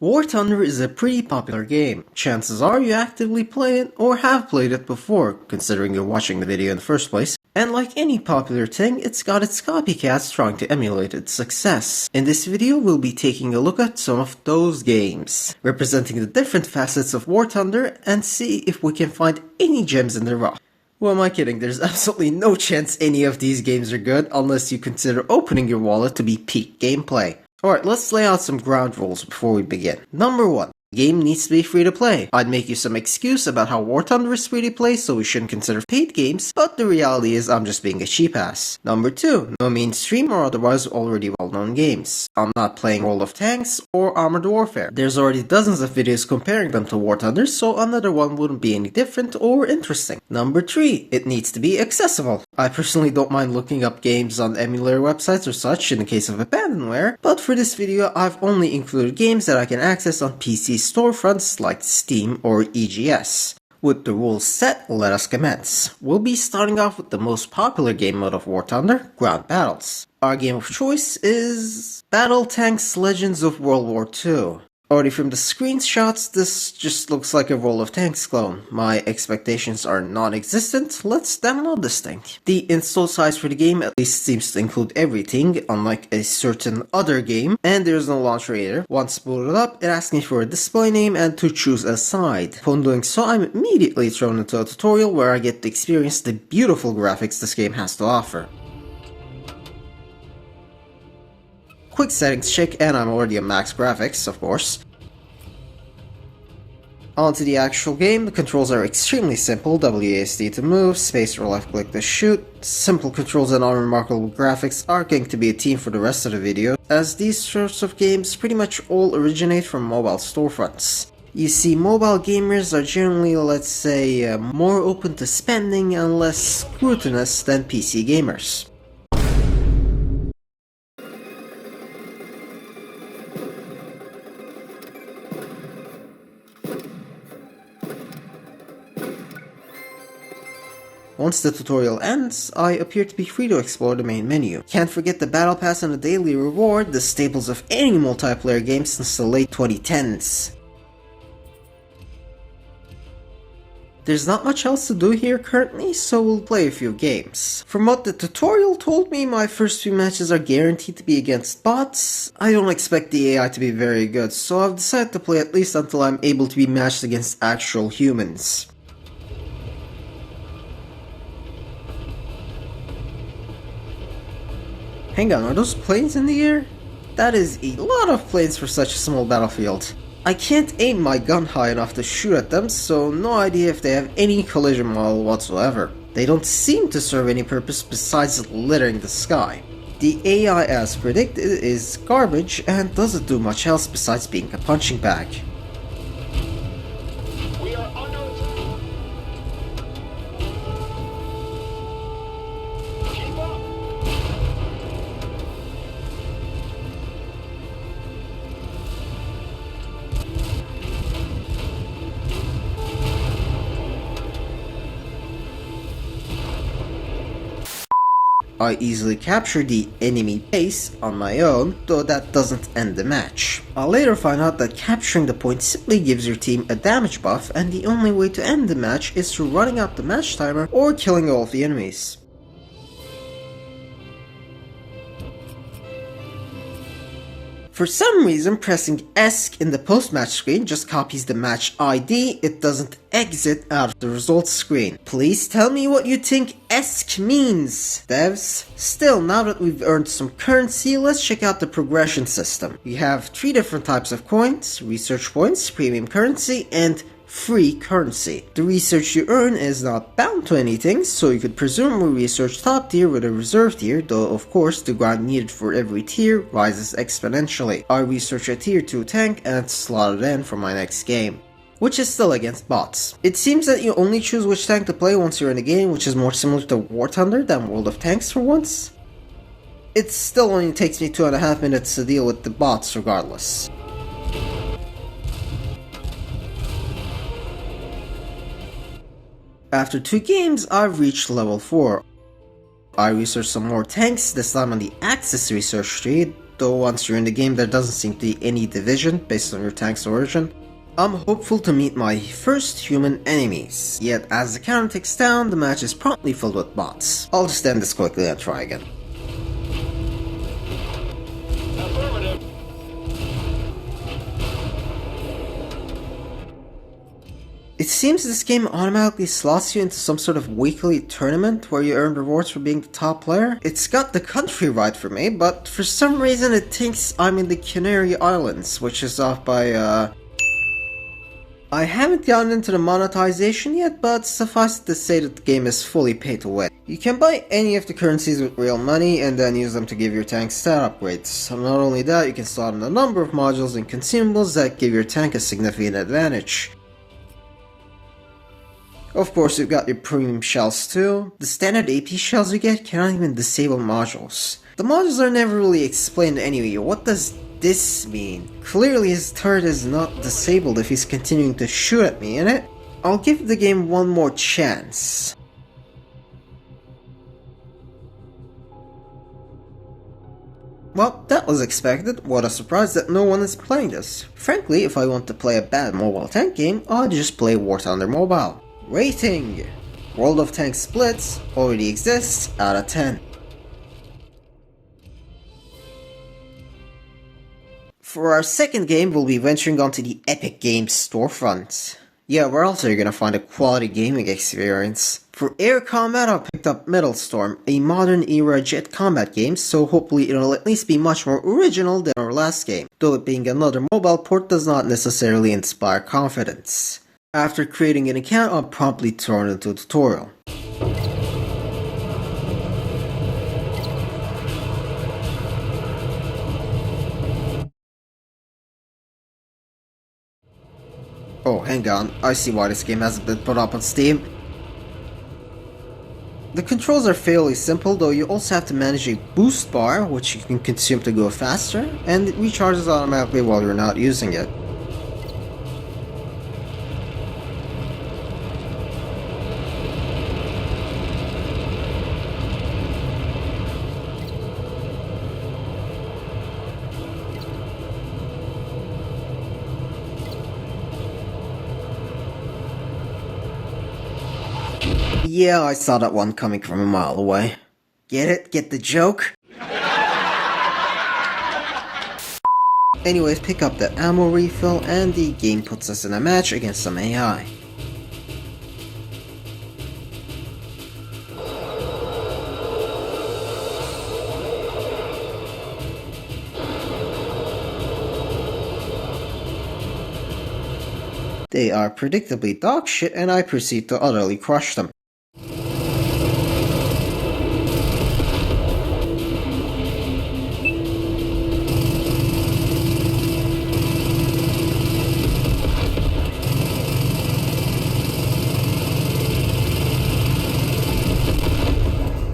War Thunder is a pretty popular game. Chances are you actively play it or have played it before, considering you're watching the video in the first place. And like any popular thing, it's got its copycats trying to emulate its success. In this video, we'll be taking a look at some of those games, representing the different facets of War Thunder, and see if we can find any gems in the rough. Who am I kidding? There's absolutely no chance any of these games are good unless you consider opening your wallet to be peak gameplay. Alright, let's lay out some ground rules before we begin. Number 1. Game needs to be free to play. I'd make you some excuse about how War Thunder is free to play, so we shouldn't consider paid games, but the reality is I'm just being a cheap ass. Number 2. No mainstream or otherwise already well-known games. I'm not playing World of Tanks or Armored Warfare. There's already dozens of videos comparing them to War Thunder, so another one wouldn't be any different or interesting. Number 3. It needs to be accessible. I personally don't mind looking up games on emulator websites or such in the case of abandonware, but for this video I've only included games that I can access on PC storefronts like Steam or EGS. With the rules set, let us commence. We'll be starting off with the most popular game mode of War Thunder, Ground Battles. Our game of choice is Battle Tanks Legends of World War II. Already from the screenshots, this just looks like a World of Tanks clone. My expectations are non-existent. Let's download this thing. The install size for the game at least seems to include everything, unlike a certain other game, and there's no launcher either. Once booted up, it asks me for a display name and to choose a side. Upon doing so, I'm immediately thrown into a tutorial where I get to experience the beautiful graphics this game has to offer. Quick settings check, and I'm already at max graphics, of course. On to the actual game. The controls are extremely simple. WASD to move, space or left click to shoot. Simple controls and unremarkable graphics are going to be a theme for the rest of the video, as these sorts of games pretty much all originate from mobile storefronts. You see, mobile gamers are generally, let's say, more open to spending and less scrutinous than PC gamers. Once the tutorial ends, I appear to be free to explore the main menu. Can't forget the Battle Pass and the Daily Reward, the staples of any multiplayer game since the late 2010s. There's not much else to do here currently, so we'll play a few games. From what the tutorial told me, my first few matches are guaranteed to be against bots. I don't expect the AI to be very good, so I've decided to play at least until I'm able to be matched against actual humans. Hang on, are those planes in the air? That is a lot of planes for such a small battlefield. I can't aim my gun high enough to shoot at them, so no idea if they have any collision model whatsoever. They don't seem to serve any purpose besides littering the sky. The AI, as predicted, is garbage and doesn't do much else besides being a punching bag. I easily capture the enemy base on my own, though that doesn't end the match. I'll later find out that capturing the point simply gives your team a damage buff, and the only way to end the match is through running out the match timer or killing all of the enemies. For some reason, pressing ESC in the post-match screen just copies the match ID, it doesn't exit out of the results screen. Please tell me what you think ESC means, devs. Still, now that we've earned some currency, let's check out the progression system. We have 3 different types of coins: research points, premium currency, and free currency. The research you earn is not bound to anything, so you could presumably research top tier with a reserve tier, though of course the grind needed for every tier rises exponentially. I research a tier 2 tank and it's slotted in for my next game, which is still against bots. It seems that you only choose which tank to play once you're in a game, which is more similar to War Thunder than World of Tanks for once. It still only takes me 2.5 minutes to deal with the bots regardless. After 2 games, I've reached level 4. I researched some more tanks, this time on the Axis research tree, though once you're in the game there doesn't seem to be any division based on your tank's origin. I'm hopeful to meet my first human enemies, yet as the counter ticks down, the match is promptly filled with bots. I'll just end this quickly and try again. It seems this game automatically slots you into some sort of weekly tournament where you earn rewards for being the top player. It's got the country right for me, but for some reason it thinks I'm in the Canary Islands, which is off by I haven't gotten into the monetization yet, but suffice it to say that the game is fully pay to win. You can buy any of the currencies with real money and then use them to give your tank stat upgrades. Not only that, you can slot in a number of modules and consumables that give your tank a significant advantage. Of course, you've got your premium shells too. The standard AP shells you get cannot even disable modules. The modules are never really explained anyway. What does this mean? Clearly his turret is not disabled if he's continuing to shoot at me, innit? I'll give the game one more chance. Well, that was expected. What a surprise that no one is playing this. Frankly, if I want to play a bad mobile tank game, I'll just play War Thunder Mobile. Rating: World of Tanks Splits already exists, out of 10. For our second game, we'll be venturing onto the Epic Games storefront. Yeah, where else are you gonna find a quality gaming experience? For air combat, I picked up Metal Storm, a modern era jet combat game, so hopefully it'll at least be much more original than our last game, though it being another mobile port does not necessarily inspire confidence. After creating an account, I'm promptly thrown into a tutorial. Oh, hang on, I see why this game hasn't been put up on Steam. The controls are fairly simple, though you also have to manage a boost bar, which you can consume to go faster, and it recharges automatically while you're not using it. Yeah, I saw that one coming from a mile away. Get it? Get the joke? Anyways, pick up the ammo refill and the game puts us in a match against some AI. They are predictably dog shit and I proceed to utterly crush them.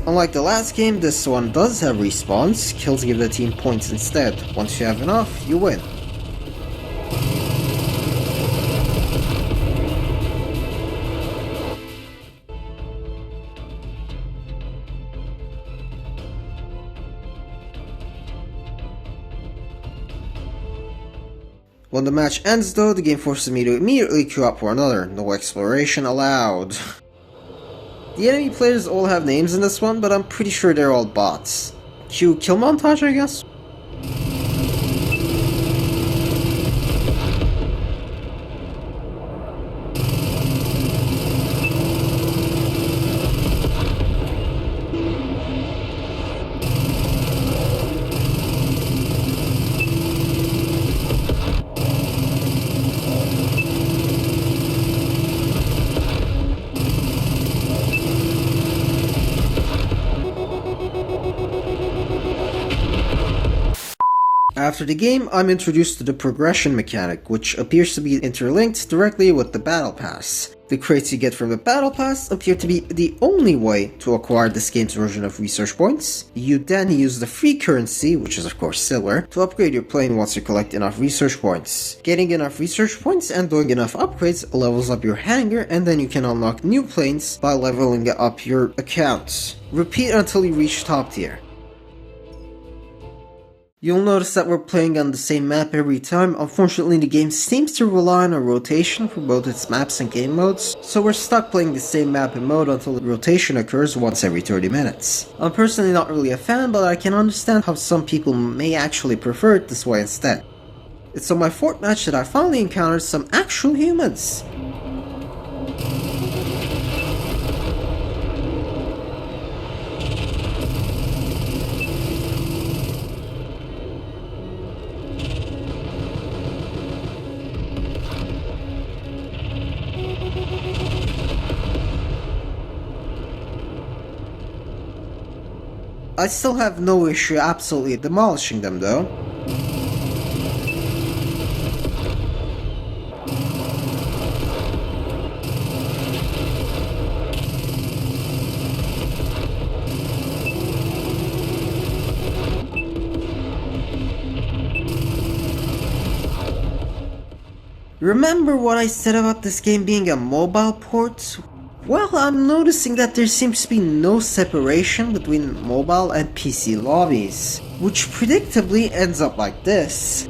Unlike the last game, this one does have respawns. Kills give the team points instead. Once you have enough, you win. When the match ends though, the game forces me to immediately queue up for another. No exploration allowed. The enemy players all have names in this one, but I'm pretty sure they're all bots. Cue kill montage, I guess? After the game, I'm introduced to the progression mechanic, which appears to be interlinked directly with the Battle Pass. The crates you get from the Battle Pass appear to be the only way to acquire this game's version of research points. You then use the free currency, which is of course silver, to upgrade your plane once you collect enough research points. Getting enough research points and doing enough upgrades levels up your hangar, and then you can unlock new planes by leveling up your accounts. Repeat until you reach top tier. You'll notice that we're playing on the same map every time. Unfortunately, the game seems to rely on a rotation for both its maps and game modes, so we're stuck playing the same map and mode until the rotation occurs once every 30 minutes. I'm personally not really a fan, but I can understand how some people may actually prefer it this way instead. It's on my 4th match that I finally encountered some actual humans. I still have no issue absolutely demolishing them though. Remember what I said about this game being a mobile port? Well, I'm noticing that there seems to be no separation between mobile and PC lobbies, which predictably ends up like this.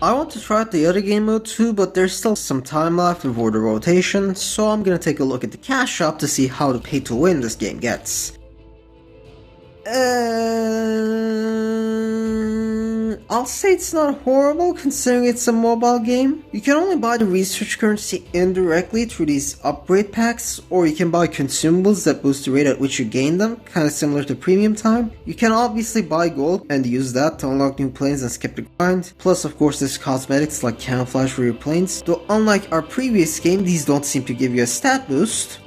I want to try out the other game mode too, but there's still some time left before the rotation, so I'm gonna take a look at the cash shop to see how the pay to win this game gets. I'll say it's not horrible considering it's a mobile game. You can only buy the research currency indirectly through these upgrade packs, or you can buy consumables that boost the rate at which you gain them, kinda similar to premium time. You can obviously buy gold and use that to unlock new planes and skip the grind. Plus of course there's cosmetics like camouflage for your planes, though unlike our previous game these don't seem to give you a stat boost.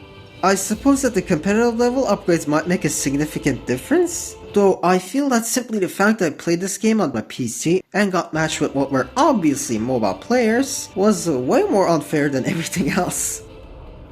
I suppose at the competitive level, upgrades might make a significant difference, though I feel that simply the fact that I played this game on my PC and got matched with what were obviously mobile players was way more unfair than everything else.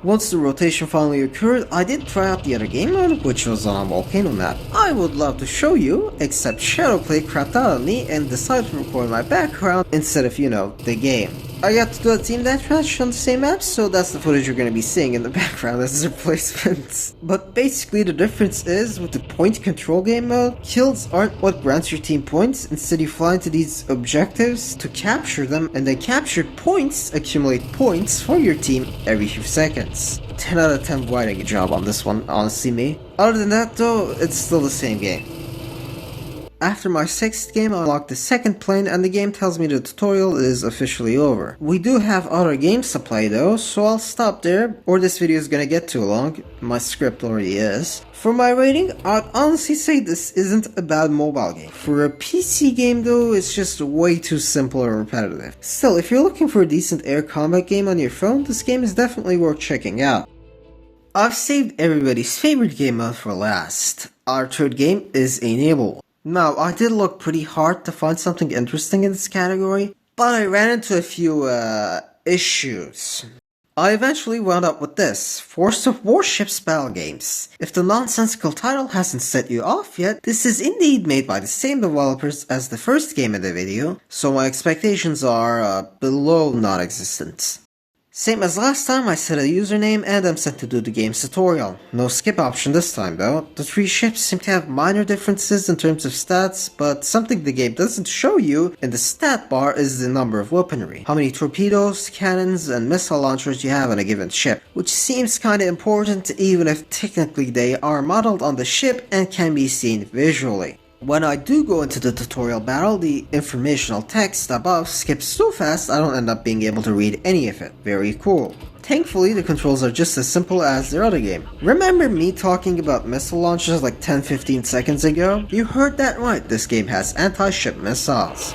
Once the rotation finally occurred, I did try out the other game mode, which was on a volcano map. I would love to show you, except Shadowplay crapped out on me and decided to record my background instead of, the game. I got to do a team deathmatch on the same map, so that's the footage you're gonna be seeing in the background as replacements. But basically the difference is, with the point control game mode, kills aren't what grants your team points, instead you fly into these objectives to capture them, and then captured points accumulate points for your team every few seconds. 10 out of 10 writing a job on this one, honestly me. Other than that though, it's still the same game. After my 6th game, I unlocked the 2nd plane and the game tells me the tutorial is officially over. We do have other games to play though, so I'll stop there, or this video is gonna get too long. My script already is. For my rating, I'd honestly say this isn't a bad mobile game. For a PC game though, it's just way too simple and repetitive. Still, if you're looking for a decent air combat game on your phone, this game is definitely worth checking out. I've saved everybody's favorite game mode for last. Our 3rd game is Unremarkable. Now, I did look pretty hard to find something interesting in this category, but I ran into a few, issues. I eventually wound up with this, Force of Warships Battle Games. If the nonsensical title hasn't set you off yet, this is indeed made by the same developers as the first game in the video, so my expectations are, below non-existent. Same as last time, I set a username and I'm sent to do the game's tutorial. No skip option this time though. The 3 ships seem to have minor differences in terms of stats, but something the game doesn't show you in the stat bar is the number of weaponry. How many torpedoes, cannons, and missile launchers you have on a given ship, which seems kinda important even if technically they are modeled on the ship and can be seen visually. When I do go into the tutorial battle, the informational text above skips so fast I don't end up being able to read any of it. Very cool. Thankfully, the controls are just as simple as their other game. Remember me talking about missile launchers like 10-15 seconds ago? You heard that right, this game has anti-ship missiles.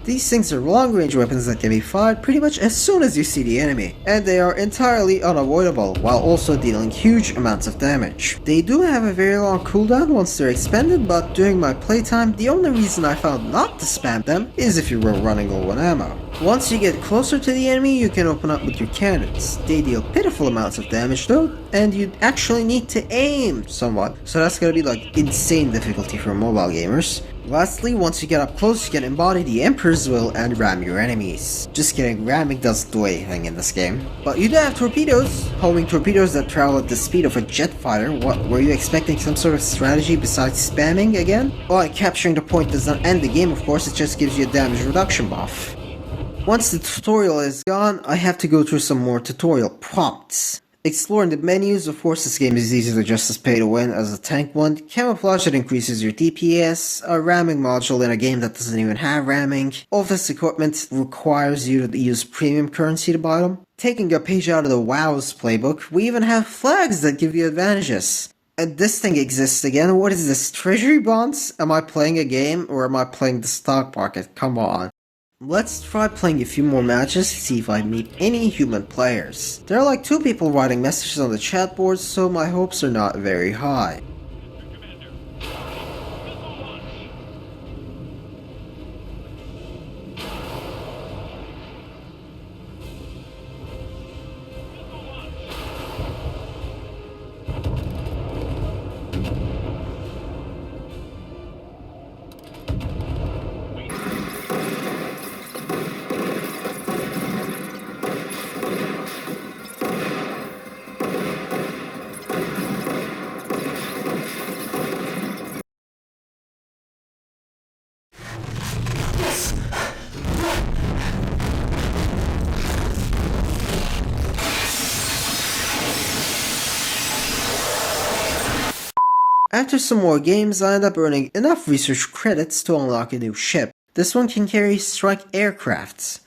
These things are long-range weapons that can be fired pretty much as soon as you see the enemy, and they are entirely unavoidable while also dealing huge amounts of damage. They do have a very long cooldown once they're expended, but during my playtime, the only reason I found not to spam them is if you were running low on ammo. Once you get closer to the enemy, you can open up with your cannons. They deal pitiful amounts of damage though, and you actually need to aim somewhat, so that's gonna be like insane difficulty for mobile gamers. Lastly, once you get up close, you can embody the Emperor's will and ram your enemies. Just kidding, ramming doesn't do anything in this game. But you do have torpedoes, homing torpedoes that travel at the speed of a jet fighter. What, were you expecting some sort of strategy besides spamming again? Well, and capturing the point does not end the game, of course, it just gives you a damage reduction buff. Once the tutorial is gone, I have to go through some more tutorial prompts. Exploring the menus, of course this game is easily just as pay to win as a tank one. Camouflage that increases your DPS, a ramming module in a game that doesn't even have ramming. Office equipment requires you to use premium currency to buy them. Taking a page out of the WoW's playbook, we even have flags that give you advantages. And this thing exists again. What is this? Treasury bonds? Am I playing a game or am I playing the stock market? Come on. Let's try playing a few more matches to see if I meet any human players. There are like 2 people writing messages on the chat board, so my hopes are not very high. After some more games, I end up earning enough research credits to unlock a new ship. This one can carry strike aircrafts.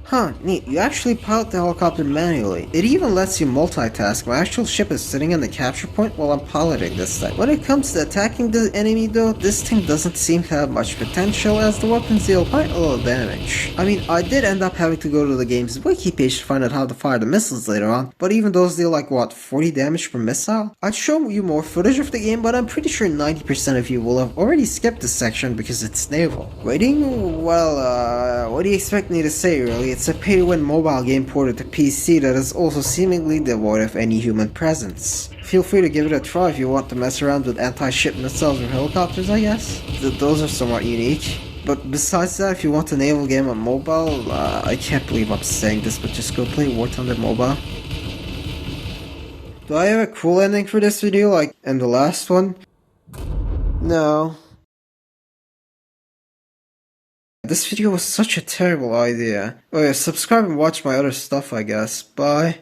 Huh, neat, you actually pilot the helicopter manually. It even lets you multitask. My actual ship is sitting in the capture point while I'm piloting this thing. When it comes to attacking the enemy though, this thing doesn't seem to have much potential as the weapons deal quite a little damage. I mean, I did end up having to go to the game's wiki page to find out how to fire the missiles later on, but even those deal like what, 40 damage per missile? I'd show you more footage of the game, but I'm pretty sure 90% of you will have already skipped this section because it's naval. Rating? Well, what do you expect me to say really? It's a pay-to-win mobile game ported to PC that is also seemingly devoid of any human presence. Feel free to give it a try if you want to mess around with anti-ship missiles or helicopters, I guess. Those are somewhat unique. But besides that, if you want a naval game on mobile, I can't believe I'm saying this, but just go play War Thunder Mobile. Do I have a cool ending for this video like in the last one? No. This video was such a terrible idea. Oh yeah, subscribe and watch my other stuff I guess. Bye.